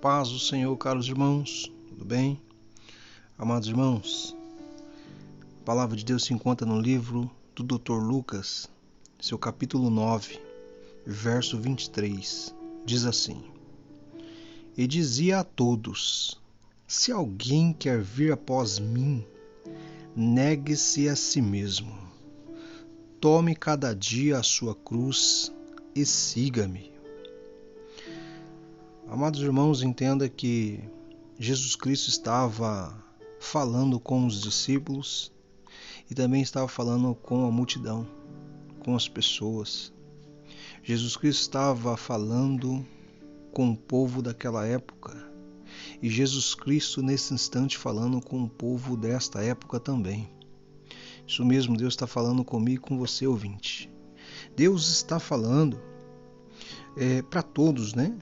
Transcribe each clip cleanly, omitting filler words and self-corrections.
paz do Senhor, caros irmãos, tudo bem? Amados irmãos, a palavra de Deus se encontra no livro do Dr. Lucas, seu capítulo 9, verso 23, diz assim: E dizia a todos: Se alguém quer vir após mim, negue-se a si mesmo, tome cada dia a sua cruz e siga-me. Amados irmãos, entenda que Jesus Cristo estava falando com os discípulos e também estava falando com a multidão, com as pessoas. Jesus Cristo estava falando com o povo daquela época e Jesus Cristo nesse instante falando com o povo desta época também. Isso mesmo, Deus está falando comigo e com você, ouvinte. Deus está falando para todos, né?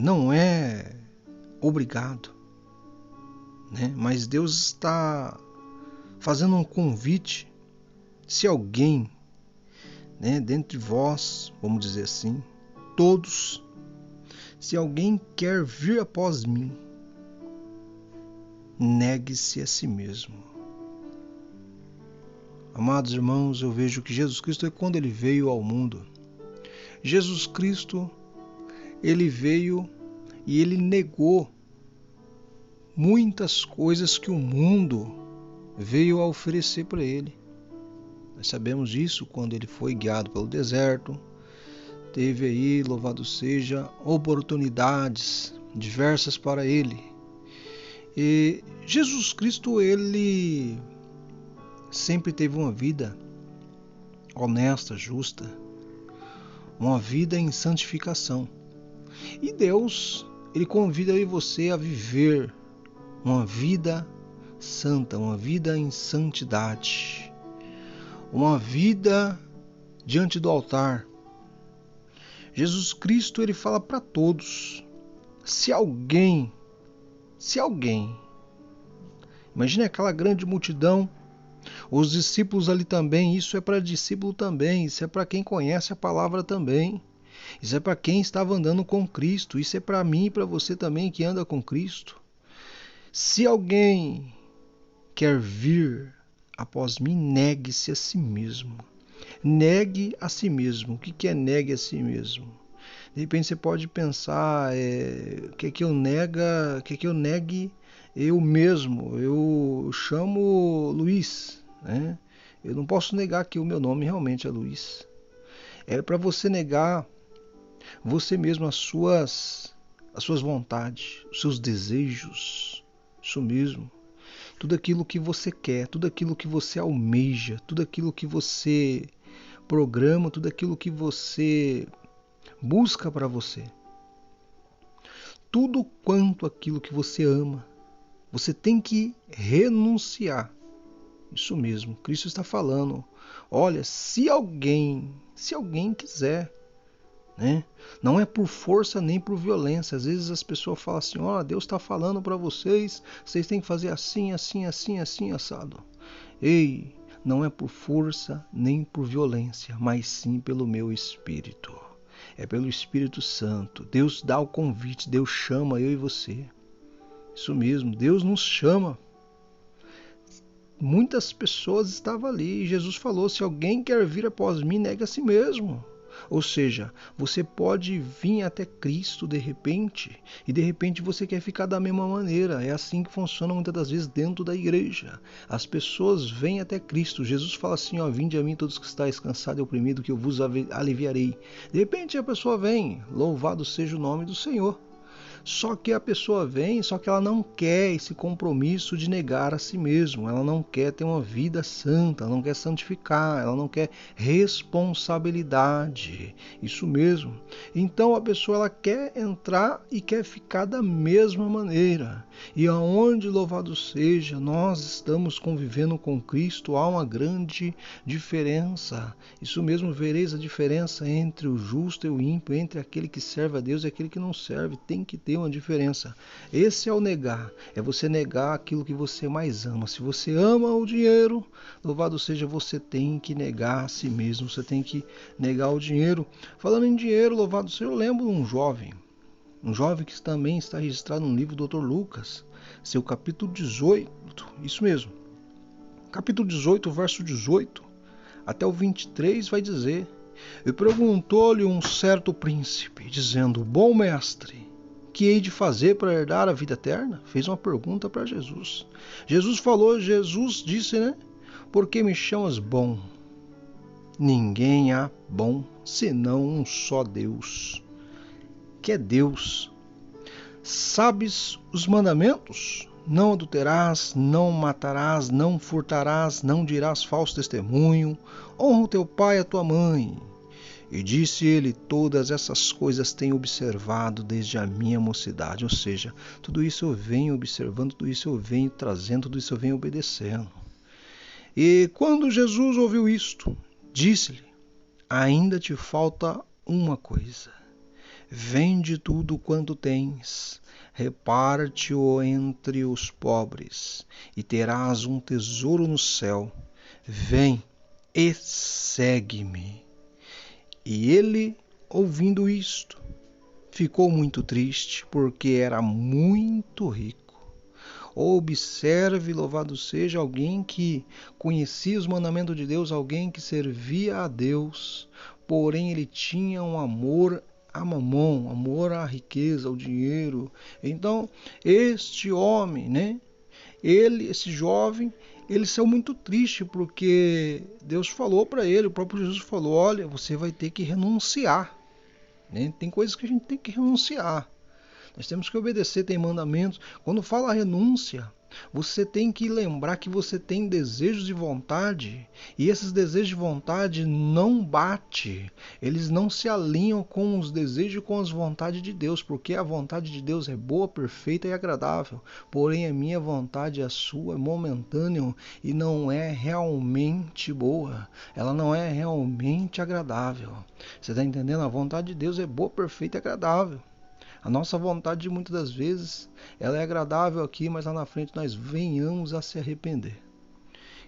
Não é obrigado, né? Mas Deus está fazendo um convite. Se alguém, né, dentre vós, vamos dizer assim, todos, se alguém quer vir após mim, negue-se a si mesmo. Amados irmãos, eu vejo que Jesus Cristo, quando ele veio ao mundo, Jesus Cristo, ele veio e ele negou muitas coisas que o mundo veio a oferecer para ele. Nós sabemos disso quando ele foi guiado pelo deserto. Teve aí, louvado seja, oportunidades diversas para ele. E Jesus Cristo, ele sempre teve uma vida honesta, justa, uma vida em santificação. E Deus, ele convida eu e você a viver uma vida santa, uma vida em santidade, uma vida diante do altar. Jesus Cristo, ele fala para todos: se alguém, imagine aquela grande multidão, os discípulos ali também, isso é para discípulo também, isso é para quem conhece a palavra também. Isso é para quem estava andando com Cristo. Isso é para mim e para você também que anda com Cristo. Se alguém quer vir após mim, negue-se a si mesmo. Negue a si mesmo. O que é negue a si mesmo? De repente você pode pensar, quer que eu negue eu mesmo? Eu chamo Luiz, né? Eu não posso negar que o meu nome realmente é Luiz. É para você negar você mesmo, as suas vontades, os seus desejos, isso mesmo. Tudo aquilo que você quer, tudo aquilo que você almeja, tudo aquilo que você programa, tudo aquilo que você busca para você. Tudo quanto aquilo que você ama, você tem que renunciar. Isso mesmo, Cristo está falando. Olha, se alguém quiser, né? Não é por força nem por violência. Às vezes as pessoas falam assim: ó, Deus está falando para vocês, vocês têm que fazer assim, assim, assim, assim, assado. Ei, não é por força nem por violência, mas sim pelo meu Espírito. É pelo Espírito Santo. Deus dá o convite, Deus chama eu e você. Isso mesmo, Deus nos chama. Muitas pessoas estavam ali e Jesus falou: se alguém quer vir após mim, negue a si mesmo. Ou seja, você pode vir até Cristo de repente e de repente você quer ficar da mesma maneira. É assim que funciona muitas das vezes dentro da igreja. As pessoas vêm até Cristo. Jesus fala assim: ó, vinde a mim todos que estáis cansados e oprimidos, que eu vos aliviarei. De repente a pessoa vem, louvado seja o nome do Senhor. Só que a pessoa vem, só que ela não quer esse compromisso de negar a si mesmo. Ela não quer ter uma vida santa, ela não quer santificar, ela não quer responsabilidade. Isso mesmo. Então a pessoa ela quer entrar e quer ficar da mesma maneira. E aonde, louvado seja, nós estamos convivendo com Cristo, há uma grande diferença. Isso mesmo, vereis a diferença entre o justo e o ímpio, entre aquele que serve a Deus e aquele que não serve. Tem que ter uma diferença. Esse é o negar, é você negar aquilo que você mais ama. Se você ama o dinheiro, louvado seja, você tem que negar a si mesmo, você tem que negar o dinheiro. Falando em dinheiro, louvado seja, eu lembro um jovem, Um jovem que também está registrado no livro do Dr. Lucas, seu capítulo 18, isso mesmo. Capítulo 18, verso 18 até o 23 vai dizer: E perguntou-lhe um certo príncipe, dizendo: Bom mestre, que hei de fazer para herdar a vida eterna? Fez uma pergunta para Jesus. Jesus disse, né? Por que me chamas bom? Ninguém há bom senão um só Deus, que é Deus. Sabes os mandamentos? Não adulterarás, não matarás, não furtarás, não dirás falso testemunho, honra o teu pai e a tua mãe. E disse ele: todas essas coisas tenho observado desde a minha mocidade. Ou seja, tudo isso eu venho observando, tudo isso eu venho trazendo, tudo isso eu venho obedecendo. E quando Jesus ouviu isto, disse-lhe: ainda te falta uma coisa. Vende tudo quanto tens, reparte-o entre os pobres, e terás um tesouro no céu. Vem e segue-me. E ele, ouvindo isto, ficou muito triste, porque era muito rico. Observe, louvado seja, alguém que conhecia os mandamentos de Deus, alguém que servia a Deus, porém ele tinha um amor a mamon, amor à riqueza, ao dinheiro. Então, este homem, né? Esse jovem, ele saiu muito triste porque Deus falou para ele, o próprio Jesus falou: olha, você vai ter que renunciar, né? Tem coisas que a gente tem que renunciar. Nós temos que obedecer, tem mandamentos. Quando fala renúncia, você tem que lembrar que você tem desejos de vontade, e esses desejos de vontade não batem, eles não se alinham com os desejos e com as vontades de Deus, porque a vontade de Deus é boa, perfeita e agradável. Porém, a minha vontade e a sua é momentânea e não é realmente boa, ela não é realmente agradável. Você está entendendo? A vontade de Deus é boa, perfeita e agradável. A nossa vontade, muitas das vezes, ela é agradável aqui, mas lá na frente nós venhamos a se arrepender.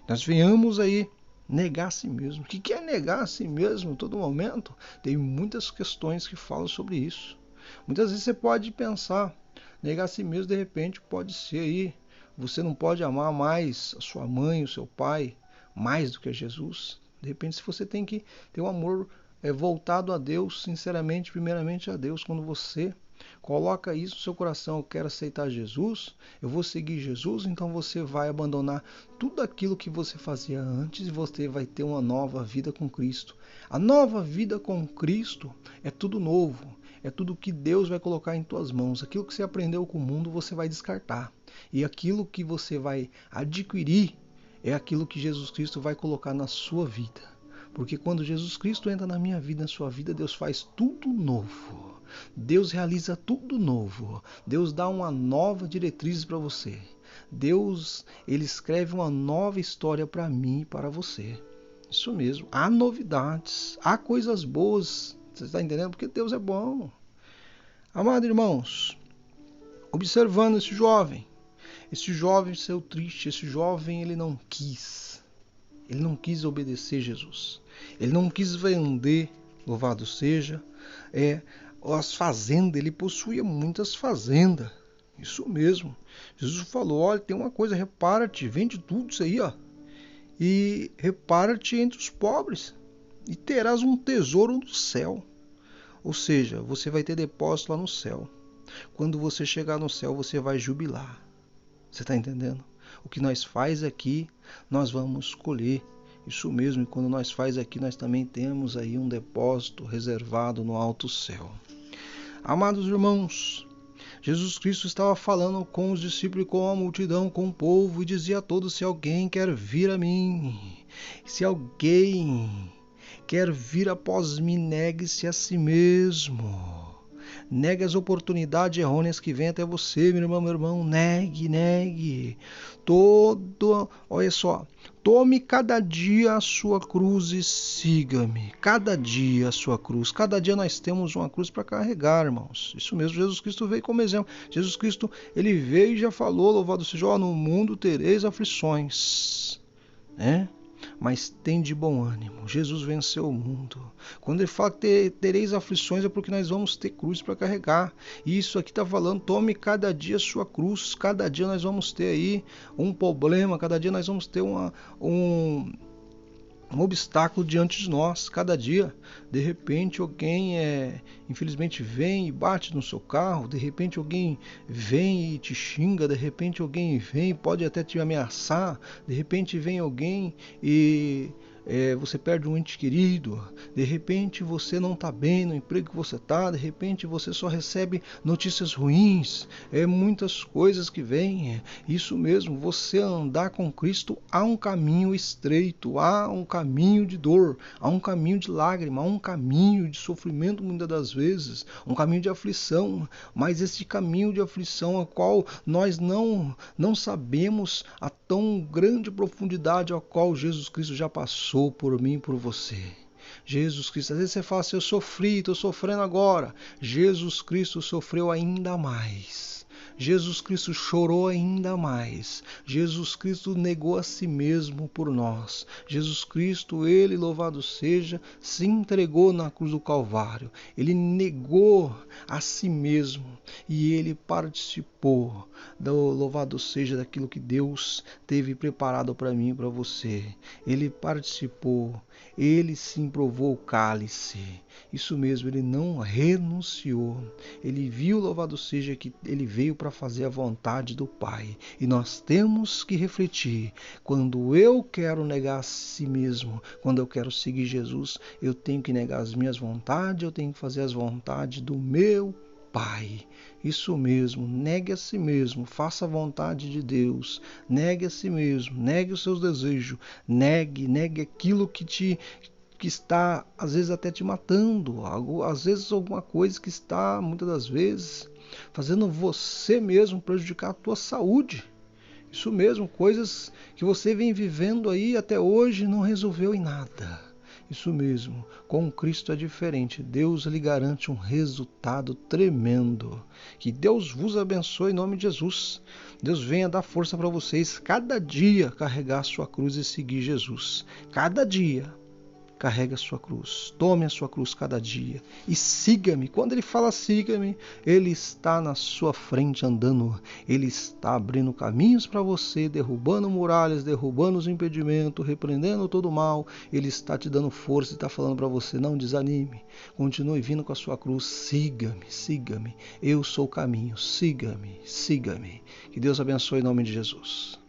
Nós venhamos aí negar a si mesmo. O que é negar a si mesmo em todo momento? Tem muitas questões que falam sobre isso. Muitas vezes você pode pensar, negar a si mesmo de repente pode ser aí, você não pode amar mais a sua mãe, o seu pai, mais do que a Jesus. De repente, se você tem que ter um amor voltado a Deus, sinceramente, primeiramente a Deus, quando você coloca isso no seu coração: eu quero aceitar Jesus, eu vou seguir Jesus, então você vai abandonar tudo aquilo que você fazia antes e você vai ter uma nova vida com Cristo. A nova vida com Cristo é tudo novo, é tudo que Deus vai colocar em tuas mãos. Aquilo que você aprendeu com o mundo você vai descartar, e aquilo que você vai adquirir é aquilo que Jesus Cristo vai colocar na sua vida. Porque quando Jesus Cristo entra na minha vida, na sua vida, Deus faz tudo novo. Deus realiza tudo novo. Deus dá uma nova diretriz para você. Deus, ele escreve uma nova história para mim e para você. Isso mesmo. Há novidades, há coisas boas. Você está entendendo? Porque Deus é bom. Amados irmãos, observando esse jovem saiu triste. Esse jovem, ele não quis obedecer Jesus. Ele não quis vender, louvado seja, as fazendas. Ele possuía muitas fazendas. Isso mesmo. Jesus falou: olha, tem uma coisa, repara-te, vende tudo isso aí, ó, e repara-te entre os pobres, e terás um tesouro no céu. Ou seja, você vai ter depósito lá no céu. Quando você chegar no céu, você vai jubilar. Você está entendendo? O que nós faz aqui, nós vamos colher. Isso mesmo, e quando nós faz aqui, nós também temos aí um depósito reservado no alto céu. Amados irmãos, Jesus Cristo estava falando com os discípulos, com a multidão, com o povo, e dizia a todos: se alguém quer vir a mim, se alguém quer vir após mim, negue-se a si mesmo. Negue as oportunidades errôneas que vêm até você, meu irmão. Negue. Olha só. Tome cada dia a sua cruz e siga-me. Cada dia a sua cruz. Cada dia nós temos uma cruz para carregar, irmãos. Isso mesmo, Jesus Cristo veio como exemplo. Jesus Cristo, ele veio e já falou: louvado seja, no mundo tereis aflições, né? mas tende bom ânimo. Jesus venceu o mundo. Quando ele fala que tereis aflições, é porque nós vamos ter cruz para carregar. E isso aqui está falando, tome cada dia a sua cruz. Cada dia nós vamos ter aí um problema, cada dia nós vamos ter um obstáculo diante de nós, cada dia. De repente alguém infelizmente vem e bate no seu carro, de repente alguém vem e te xinga, de repente alguém vem e pode até te ameaçar, de repente vem alguém e você perde um ente querido, de repente você não está bem no emprego que você está, de repente você só recebe notícias ruins, muitas coisas que vêm, isso mesmo, você andar com Cristo, há um caminho estreito, há um caminho de dor, há um caminho de lágrima, há um caminho de sofrimento muitas das vezes, um caminho de aflição, mas esse caminho de aflição a qual nós não sabemos a tão grande profundidade a qual Jesus Cristo já passou por mim e por você. Jesus Cristo, às vezes você fala assim, eu sofri, estou sofrendo agora. Jesus Cristo sofreu ainda mais. Jesus Cristo chorou ainda mais. Jesus Cristo negou a si mesmo por nós. Jesus Cristo, ele, louvado seja, se entregou na cruz do Calvário. Ele negou a si mesmo e ele participou louvado seja daquilo que Deus teve preparado para mim e para você. Ele participou, ele sim provou o cálice. Isso mesmo, ele não renunciou. Ele viu, louvado seja, que ele veio para fazer a vontade do Pai. E nós temos que refletir. Quando eu quero negar a si mesmo, quando eu quero seguir Jesus, eu tenho que negar as minhas vontades, eu tenho que fazer as vontades do meu Pai. Isso mesmo, negue a si mesmo, faça a vontade de Deus, negue a si mesmo, negue os seus desejos, negue aquilo que está, às vezes, até te matando, às vezes alguma coisa que está, muitas das vezes, fazendo você mesmo prejudicar a tua saúde. Isso mesmo, coisas que você vem vivendo aí até hoje não resolveu em nada. Isso mesmo, com Cristo é diferente. Deus lhe garante um resultado tremendo. Que Deus vos abençoe em nome de Jesus. Deus venha dar força para vocês cada dia carregar a sua cruz e seguir Jesus. Cada dia. Carregue a sua cruz, tome a sua cruz cada dia e siga-me. Quando ele fala siga-me, ele está na sua frente andando, ele está abrindo caminhos para você, derrubando muralhas, derrubando os impedimentos, repreendendo todo o mal. Ele está te dando força e está falando para você, não desanime, continue vindo com a sua cruz, siga-me, siga-me, eu sou o caminho, siga-me, siga-me. Que Deus abençoe em nome de Jesus.